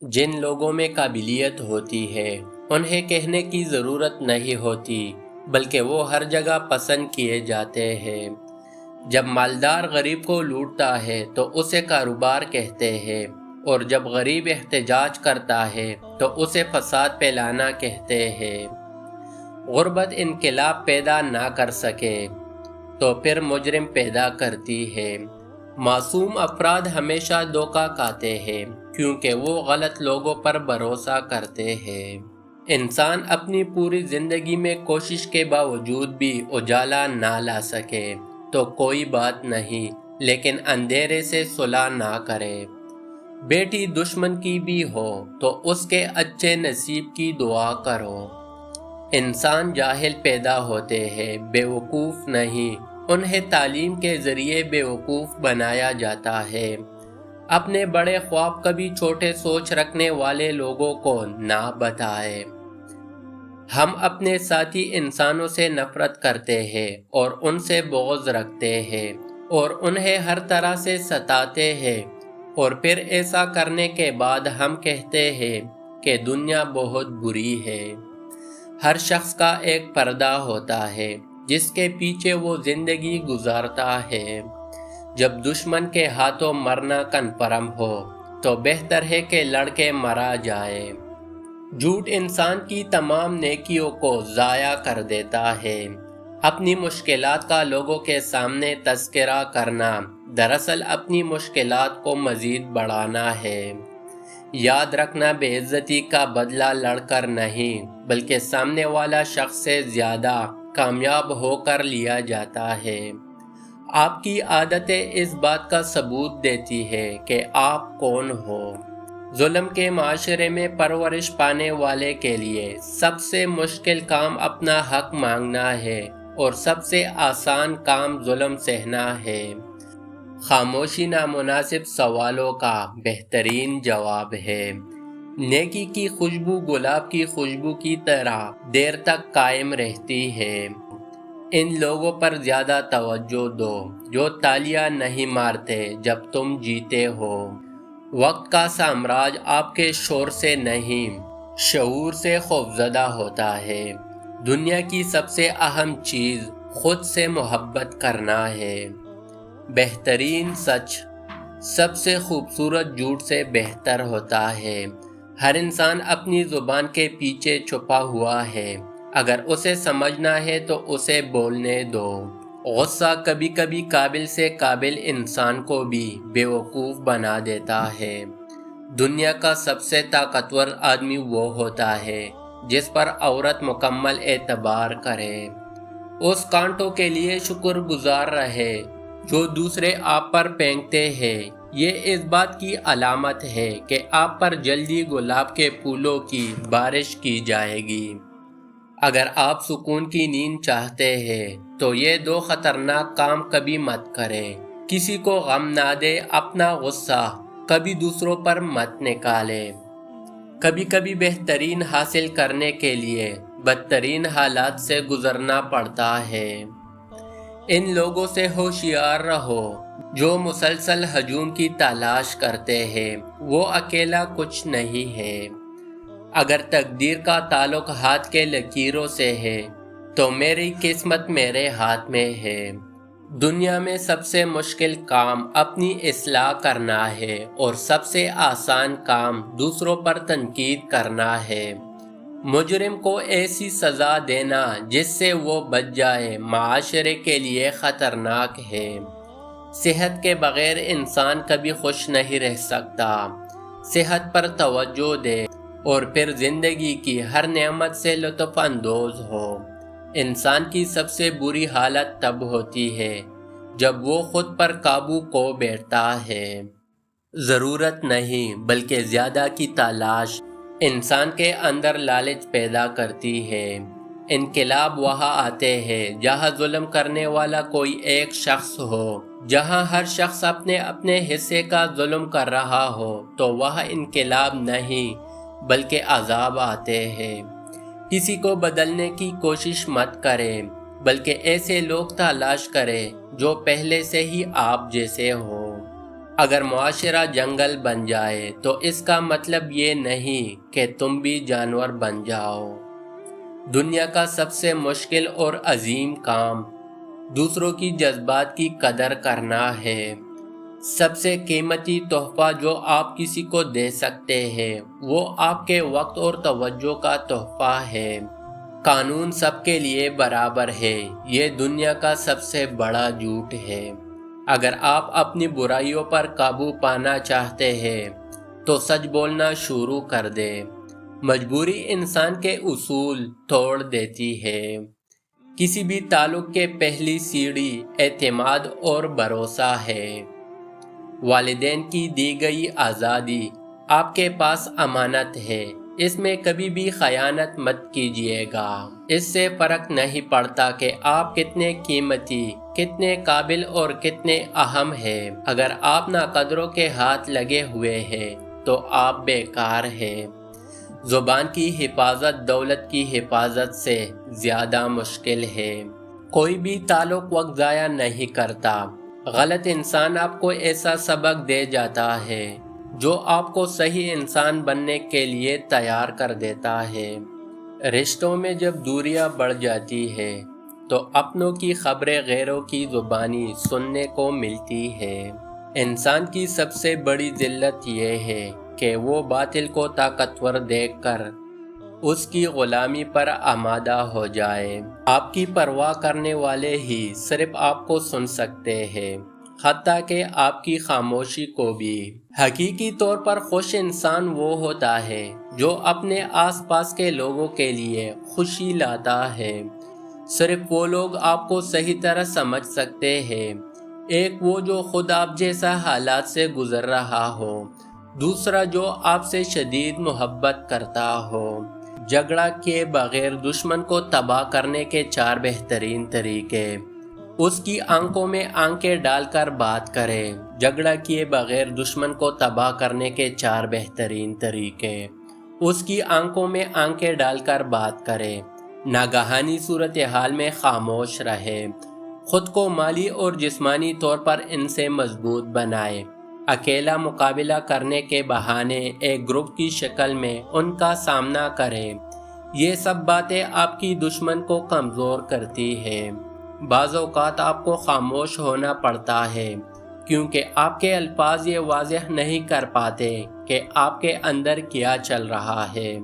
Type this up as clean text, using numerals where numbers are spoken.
جن لوگوں میں قابلیت ہوتی ہے انہیں کہنے کی ضرورت نہیں ہوتی، بلکہ وہ ہر جگہ پسند کیے جاتے ہیں۔ جب مالدار غریب کو لوٹتا ہے تو اسے کاروبار کہتے ہیں، اور جب غریب احتجاج کرتا ہے تو اسے فساد پھیلانا کہتے ہیں۔ غربت انقلاب پیدا نہ کر سکے تو پھر مجرم پیدا کرتی ہے۔ معصوم افراد ہمیشہ دھوکہ کھاتے ہیں کیونکہ وہ غلط لوگوں پر بھروسہ کرتے ہیں۔ انسان اپنی پوری زندگی میں کوشش کے باوجود بھی اجالا نہ لا سکے تو کوئی بات نہیں، لیکن اندھیرے سے صلح نہ کرے۔ بیٹی دشمن کی بھی ہو تو اس کے اچھے نصیب کی دعا کرو۔ انسان جاہل پیدا ہوتے ہیں، بیوقوف نہیں۔ انہیں تعلیم کے ذریعے بیوقوف بنایا جاتا ہے۔ اپنے بڑے خواب کبھی چھوٹے سوچ رکھنے والے لوگوں کو نہ بتائے۔ ہم اپنے ساتھی انسانوں سے نفرت کرتے ہیں اور ان سے بغض رکھتے ہیں اور انہیں ہر طرح سے ستاتے ہیں، اور پھر ایسا کرنے کے بعد ہم کہتے ہیں کہ دنیا بہت بری ہے۔ ہر شخص کا ایک پردہ ہوتا ہے جس کے پیچھے وہ زندگی گزارتا ہے۔ جب دشمن کے ہاتھوں مرنا کنفرم ہو تو بہتر ہے کہ لڑ کے مرا جائے۔ جھوٹ انسان کی تمام نیکیوں کو ضائع کر دیتا ہے۔ اپنی مشکلات کا لوگوں کے سامنے تذکرہ کرنا دراصل اپنی مشکلات کو مزید بڑھانا ہے۔ یاد رکھنا، بے عزتی کا بدلہ لڑ کر نہیں بلکہ سامنے والا شخص سے زیادہ کامیاب ہو کر لیا جاتا ہے۔ آپ کی عادتیں اس بات کا ثبوت دیتی ہے کہ آپ کون ہو۔ ظلم کے معاشرے میں پرورش پانے والے کے لیے سب سے مشکل کام اپنا حق مانگنا ہے اور سب سے آسان کام ظلم سہنا ہے۔ خاموشی نامناسب سوالوں کا بہترین جواب ہے۔ نیکی کی خوشبو گلاب کی خوشبو کی طرح دیر تک قائم رہتی ہے۔ ان لوگوں پر زیادہ توجہ دو جو تالیاں نہیں مارتے جب تم جیتے ہو۔ وقت کا سامراج آپ کے شور سے نہیں، شعور سے خوفزدہ ہوتا ہے۔ دنیا کی سب سے اہم چیز خود سے محبت کرنا ہے۔ بہترین سچ سب سے خوبصورت جھوٹ سے بہتر ہوتا ہے۔ ہر انسان اپنی زبان کے پیچھے چھپا ہوا ہے، اگر اسے سمجھنا ہے تو اسے بولنے دو۔ غصہ کبھی کبھی قابل سے قابل انسان کو بھی بیوقوف بنا دیتا ہے۔ دنیا کا سب سے طاقتور آدمی وہ ہوتا ہے جس پر عورت مکمل اعتبار کرے۔ اس کانٹوں کے لیے شکر گزار رہے جو دوسرے آپ پر پھینکتے ہیں۔ یہ اس بات کی علامت ہے کہ آپ پر جلدی گلاب کے پھولوں کی بارش کی جائے گی۔ اگر آپ سکون کی نیند چاہتے ہیں تو یہ دو خطرناک کام کبھی مت کریں۔ کسی کو غم نہ دے، اپنا غصہ کبھی دوسروں پر مت نکالیں۔ کبھی کبھی بہترین حاصل کرنے کے لیے بدترین حالات سے گزرنا پڑتا ہے۔ ان لوگوں سے ہوشیار رہو جو مسلسل ہجوم کی تلاش کرتے ہیں، وہ اکیلا کچھ نہیں ہے۔ اگر تقدیر کا تعلق ہاتھ کے لکیروں سے ہے تو میری قسمت میرے ہاتھ میں ہے۔ دنیا میں سب سے مشکل کام اپنی اصلاح کرنا ہے اور سب سے آسان کام دوسروں پر تنقید کرنا ہے۔ مجرم کو ایسی سزا دینا جس سے وہ بچ جائے معاشرے کے لیے خطرناک ہے۔ صحت کے بغیر انسان کبھی خوش نہیں رہ سکتا۔ صحت پر توجہ دے اور پھر زندگی کی ہر نعمت سے لطف اندوز ہو۔ انسان کی سب سے بری حالت تب ہوتی ہے جب وہ خود پر قابو کھو بیٹھتا ہے۔ ضرورت نہیں بلکہ زیادہ کی تلاش انسان کے اندر لالچ پیدا کرتی ہے۔ انقلاب وہاں آتے ہیں جہاں ظلم کرنے والا کوئی ایک شخص ہو۔ جہاں ہر شخص اپنے اپنے حصے کا ظلم کر رہا ہو تو وہاں انقلاب نہیں بلکہ عذاب آتے ہیں۔ کسی کو بدلنے کی کوشش مت کریں بلکہ ایسے لوگ تلاش کریں جو پہلے سے ہی آپ جیسے ہوں۔ اگر معاشرہ جنگل بن جائے تو اس کا مطلب یہ نہیں کہ تم بھی جانور بن جاؤ۔ دنیا کا سب سے مشکل اور عظیم کام دوسروں کی جذبات کی قدر کرنا ہے۔ سب سے قیمتی تحفہ جو آپ کسی کو دے سکتے ہیں وہ آپ کے وقت اور توجہ کا تحفہ ہے۔ قانون سب کے لیے برابر ہے، یہ دنیا کا سب سے بڑا جھوٹ ہے۔ اگر آپ اپنی برائیوں پر قابو پانا چاہتے ہیں تو سچ بولنا شروع کر دیں۔ مجبوری انسان کے اصول توڑ دیتی ہے۔ کسی بھی تعلق کے پہلی سیڑھی اعتماد اور بھروسہ ہے۔ والدین کی دی گئی آزادی آپ کے پاس امانت ہے، اس میں کبھی بھی خیانت مت کیجیے گا۔ اس سے فرق نہیں پڑتا کہ آپ کتنے قیمتی، کتنے قابل اور کتنے اہم ہیں۔ اگر آپ ناقدروں کے ہاتھ لگے ہوئے ہیں تو آپ بیکار ہیں۔ زبان کی حفاظت دولت کی حفاظت سے زیادہ مشکل ہے۔ کوئی بھی تعلق وقت ضائع نہیں کرتا۔ غلط انسان آپ کو ایسا سبق دے جاتا ہے جو آپ کو صحیح انسان بننے کے لیے تیار کر دیتا ہے۔ رشتوں میں جب دوریاں بڑھ جاتی ہے تو اپنوں کی خبریں غیروں کی زبانی سننے کو ملتی ہے۔ انسان کی سب سے بڑی ذلت یہ ہے کہ وہ باطل کو طاقتور دیکھ کر اس کی غلامی پر آمادہ ہو جائے۔ آپ کی پرواہ کرنے والے ہی صرف آپ کو سن سکتے ہیں، حتیٰ کہ آپ کی خاموشی کو بھی۔ حقیقی طور پر خوش انسان وہ ہوتا ہے جو اپنے آس پاس کے لوگوں کے لیے خوشی لاتا ہے۔ صرف وہ لوگ آپ کو صحیح طرح سمجھ سکتے ہیں، ایک وہ جو خود آپ جیسا حالات سے گزر رہا ہو، دوسرا جو آپ سے شدید محبت کرتا ہو۔ جھگڑا کیے بغیر دشمن کو تباہ کرنے کے 4 بہترین طریقے۔ اس کی آنکھوں میں آنکھیں ڈال کر بات کریں۔ جھگڑا کیے بغیر دشمن کو تباہ کرنے کے 4 بہترین طریقے۔ اس کی آنکھوں میں آنکھیں ڈال کر بات کریں۔ ناگہانی صورتحال میں خاموش رہیں۔ خود کو مالی اور جسمانی طور پر ان سے مضبوط بنائیں۔ اکیلا مقابلہ کرنے کے بہانے ایک گروپ کی شکل میں ان کا سامنا کریں۔ یہ سب باتیں آپ کی دشمن کو کمزور کرتی ہیں۔ بعض اوقات آپ کو خاموش ہونا پڑتا ہے کیونکہ آپ کے الفاظ یہ واضح نہیں کر پاتے کہ آپ کے اندر کیا چل رہا ہے۔